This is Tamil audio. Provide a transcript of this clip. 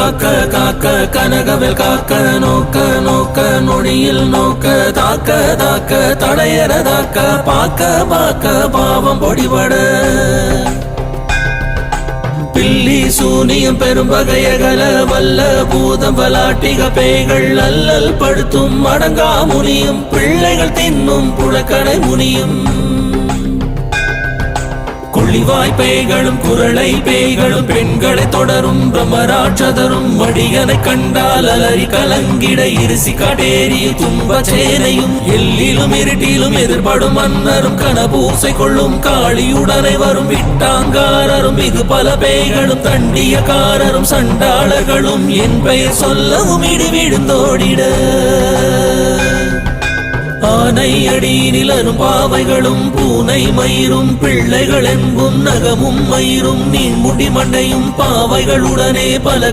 காக்க காக்க கனகவேல் காக்க நோக்க நோக்க நொடியில் நோக்க தாக்க தாக்க தடையறதாக்க பாக்க பாக்க பாவம் பொடிபட பில்லி சூனியம் பெரும்பகையகல வல்ல பூதம் வலாட்டிக பேய்கள் அல்லல் படுத்தும் அடங்கா முனியும் பிள்ளைகள் தின்னும் புழக்கடை முனியும் கொள்ளிவாய் பேய்களும் குரளை பேய்களும் பெண்களை தொடரும் பிரம்மராட்சதரும் வடிகனை கண்டால் அலறி கலங்கிட இருசி காட்டேறிய துன்ப சேனையும் எல்லிலும் இருட்டிலும் எதிர்படும் மன்னரும் கனபூசை கொள்ளும் காளியுடனை வரும் விட்டாங்காரரும் இது பல பேய்களும் தண்டியக்காரரும் சண்டாளர்களும் என் பெயர் சொல்லவும் இடி விழுந்தோடிட ஆனை அடியினிலரும் பாவைகளும் பூனை மயிரும் பிள்ளைகள் என்பும் நகமும் மயிரும் நீன்முடி மண்டையும் பாவைகளுடனே பல